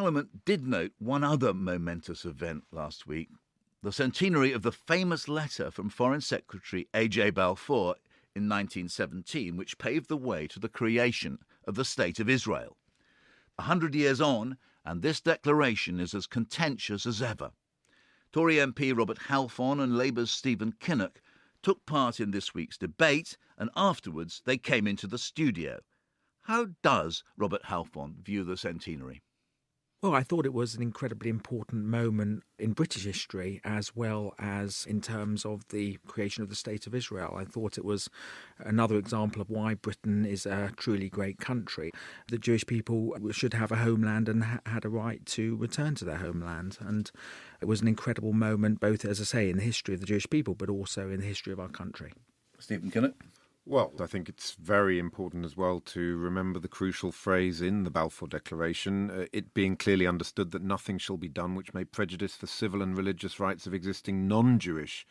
Parliament did note one other momentous event last week, the centenary of the famous letter from Foreign Secretary A.J. Balfour in 1917, which paved the way to the creation of the State of Israel. 100 years on, and this declaration is as contentious as ever. Tory MP Robert Halfon and Labour's Stephen Kinnock took part in this week's debate, and afterwards they came into the studio. How does Robert Halfon view the centenary? Well, I thought it was an incredibly important moment in British history as well as in terms of the creation of the State of Israel. I thought it was another example of why Britain is a truly great country. The Jewish people should have a homeland and had a right to return to their homeland. And it was an incredible moment, both, as I say, in the history of the Jewish people, but also in the history of our country. Stephen Kinnock? Well, I think it's very important as well to remember the crucial phrase in the Balfour Declaration, it being clearly understood that nothing shall be done which may prejudice the civil and religious rights of existing non-Jewish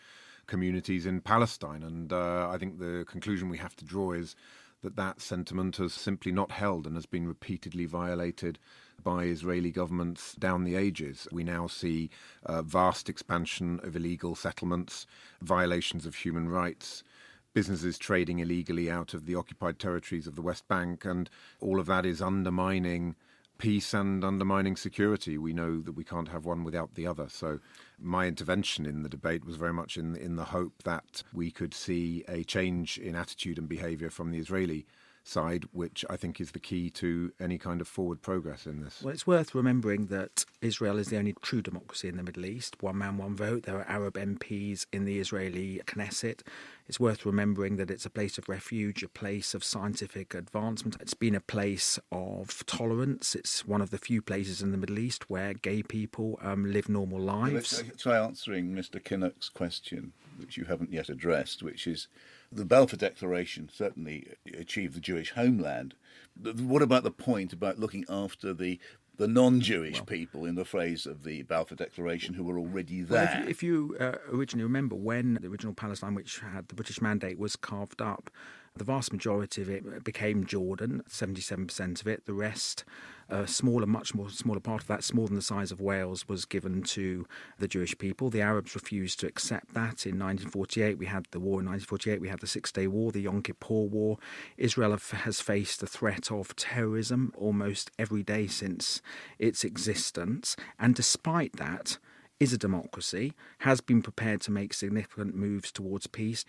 communities in Palestine. And I think the conclusion we have to draw is that that sentiment has simply not held and has been repeatedly violated by Israeli governments down the ages. We now see vast expansion of illegal settlements, violations of human rights, businesses trading illegally out of the occupied territories of the West Bank, and all of that is undermining peace and undermining security. We know that we can't have one without the other. So my intervention in the debate was very much in the hope that we could see a change in attitude and behaviour from the Israeli side, which I think is the key to any kind of forward progress in this. Well, it's worth remembering that Israel is the only true democracy in the Middle East. One man, one vote. There are Arab MPs in the Israeli Knesset. It's worth remembering that it's a place of refuge, a place of scientific advancement. It's been a place of tolerance. It's one of the few places in the Middle East where gay people live normal lives. Let's try answering Mr. Kinnock's question, which you haven't yet addressed, which is the Balfour Declaration certainly achieved the Jewish homeland. What about the point about looking after the non-Jewish people, in the phrase of the Balfour Declaration, who were already there? Well, if you originally remember, when the original Palestine, which had the British mandate, was carved up, the vast majority of it became Jordan, 77% of it. The rest, much more smaller part of that, smaller than the size of Wales, was given to the Jewish people. The Arabs refused to accept that. In 1948, we had the war. In 1948, we had the Six-Day War, the Yom Kippur War. Israel has faced the threat of terrorism almost every day since its existence. And despite that, is a democracy, has been prepared to make significant moves towards peace.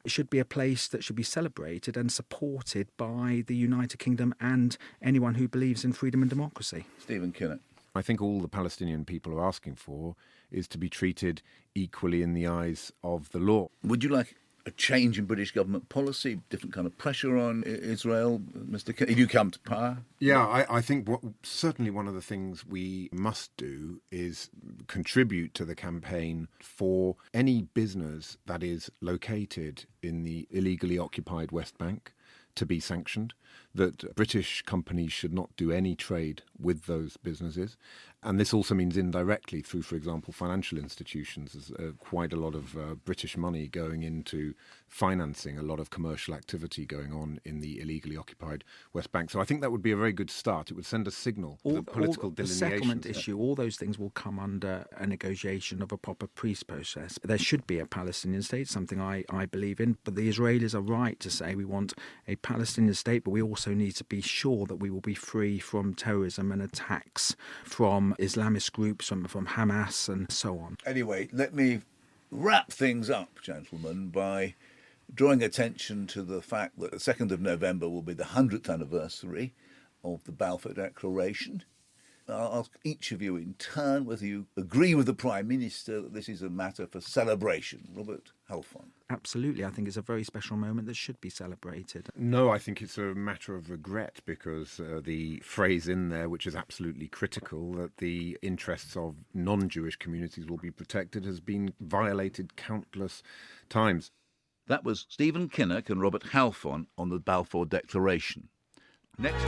It should be a place that should be celebrated and supported by the United Kingdom and anyone who believes in freedom and democracy. Stephen Kinnock. I think all the Palestinian people are asking for is to be treated equally in the eyes of the law. Would you like a change in British government policy, different kind of pressure on Israel, Mr. Kinnock, if you come to power? Yeah, I think certainly one of the things we must do is contribute to the campaign for any business that is located in the illegally occupied West Bank to be sanctioned, that British companies should not do any trade with those businesses. And this also means indirectly through, for example, financial institutions. There's quite a lot of British money going into financing a lot of commercial activity going on in the illegally occupied West Bank. So I think that would be a very good start. It would send a signal to political the delineation. settlement issue, all those things will come under a negotiation of a proper peace process. There should be a Palestinian state, something I believe in, but the Israelis are right to say we want a Palestinian state, but we also need to be sure that we will be free from terrorism and attacks from Islamist groups, from Hamas and so on. Anyway, let me wrap things up, gentlemen, by drawing attention to the fact that the 2nd of November will be the 100th anniversary of the Balfour Declaration. I'll ask each of you in turn whether you agree with the Prime Minister that this is a matter for celebration. Robert Halfon. Absolutely. I think it's a very special moment that should be celebrated. No, I think it's a matter of regret because the phrase in there, which is absolutely critical, that the interests of non-Jewish communities will be protected, has been violated countless times. That was Stephen Kinnock and Robert Halfon on the Balfour Declaration. Next.